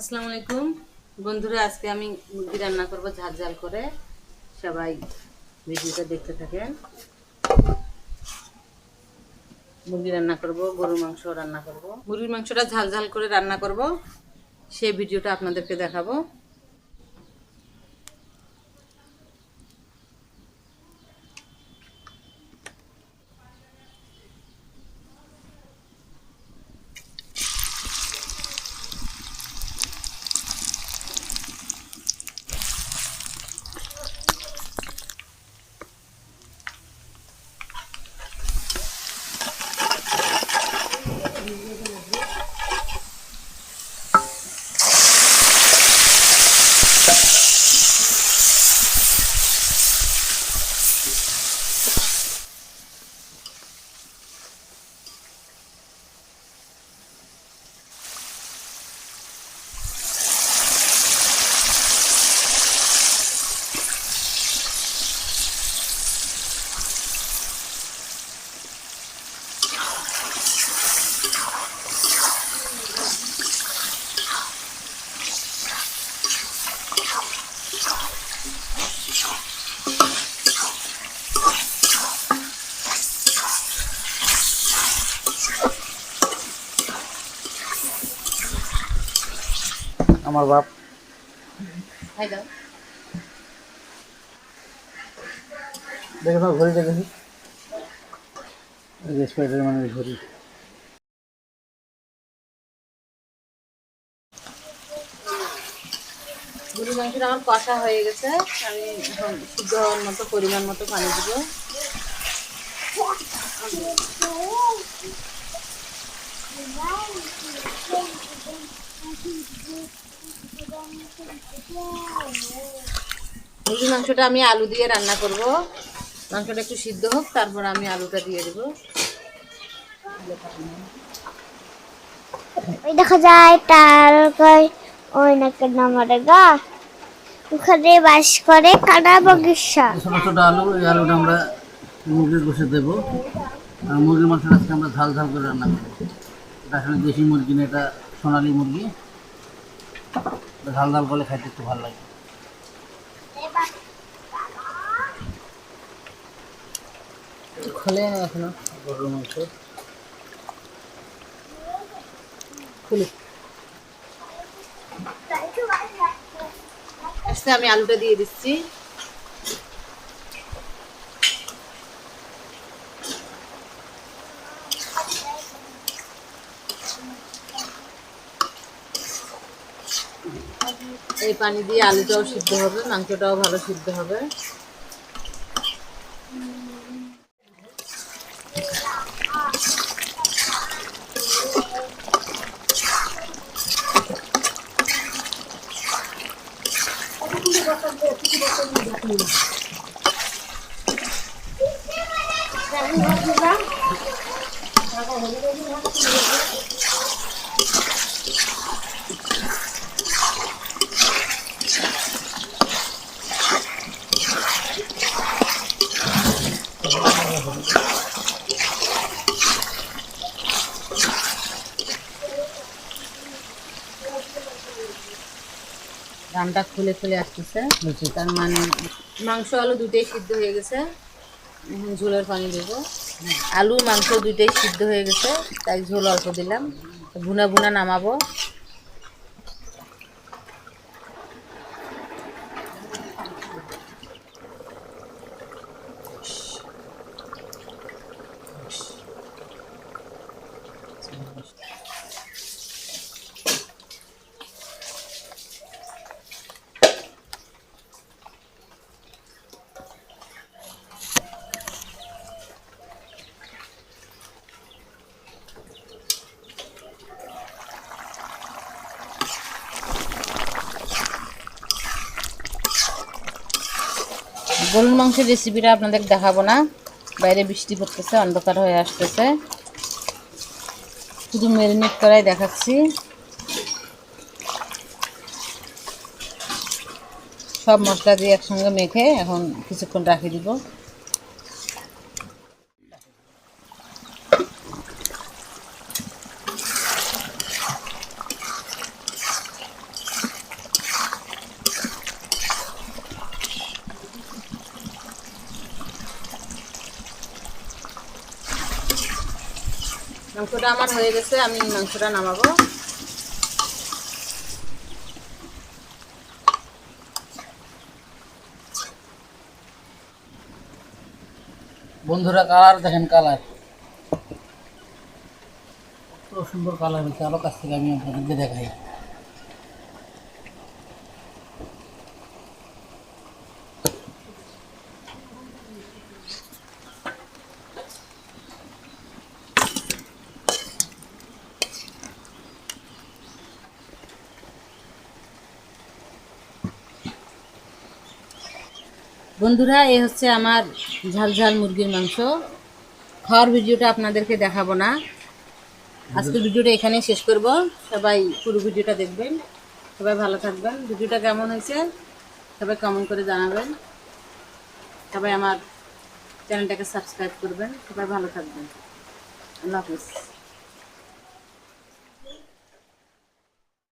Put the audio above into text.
আসসালামু আলাইকুম বন্ধুরা, আজকে আমি মুরগি রান্না করব ঝাল ঝাল করে। সবাই ভিডিওটা দেখতে থাকেন। মুরগি রান্না করব, গরুর মাংস রান্না করব। মুরগির মাংসটা ঝাল ঝাল করে রান্না করব, সেই ভিডিওটা আপনাদেরকে দেখাবো। আমার বাপ খাই দাও। দেখে দাও, ঘড়িটা দেখি। এই যে স্পাইডারম্যানের ঘড়ি। মুরগির মাংসটা আমার কষা হয়ে গেছে। আমি এখন সিদ্ধ হওয়ার মতো পরিমাণ মতো পানি দিব। মুরগির মাংসটা আমি আলু দিয়ে রান্না করব। মাংসটা একটু সিদ্ধ হোক, তারপর আমি আলুটা দিয়ে দেবো। ওই দেখা যায় তার ওই নাকি নামারে গা ওখানে বাস করে কানা বগিসা। ছোটো ছোটো আলু, এই আলুটা আমরা মুরগির গোশে দেবো। আর মুরগির মাংসটা আজকে আমরা ঝাল ঝাল করে রান্না করবো। এটা আসলে দেশি মুরগি না, এটা সোনালি মুরগি। এটা ঝাল ঝাল করলে খাইতে একটু ভালো লাগে। খোলে না এখনো। গরুর মাংস খুলি। আজকে আমি আলুটা দিয়ে দিচ্ছি। এই পানি দিয়ে আলুটাও সিদ্ধ হবে, মাংসটাও ভালো সিদ্ধ হবে। রানটা খুলে খুলে আসতেছে, তার মানে মাংস আলু দুটোই সিদ্ধ হয়ে গেছে। এখন ঝোলের পানি দেবো। আলু মাংস দুটোই সিদ্ধ হয়ে গেছে, তাই ঝোল অল্প দিলাম। ভুনা ভুনা নামাবো। গরুর মাংসের রেসিপিটা আপনাদের দেখাবো না, বাইরে বৃষ্টি পড়তেছে, অন্ধকার হয়ে আসতেছে। শুধু ম্যারিনেট করাই দেখাচ্ছি। সব মশলা দিয়ে একসঙ্গে মেখে এখন কিছুক্ষণ রাখি দিব। মাংসটা আমার হয়ে গেছে, আমি মাংসটা নামাবো। বন্ধুরা কালার দেখেন, কালার কত সুন্দর কালার হয়েছে। আরো কাছ থেকে আমি আপনাদেরকে দেখাই। বন্ধুরা এই হচ্ছে আমার ঝাল ঝাল মুরগির মাংস। খাওয়ার ভিডিওটা আপনাদেরকে দেখাবো না, আজকে ভিডিওটা এখানেই শেষ করব। সবাই পুরো ভিডিওটা দেখবেন, সবাই ভালো থাকবেন। ভিডিওটা কেমন হয়েছে সবাই কমেন্ট করে জানাবেন। সবাই আমার চ্যানেলটাকে সাবস্ক্রাইব করবেন। সবাই ভালো থাকবেন। আল্লাহ হাফিজ।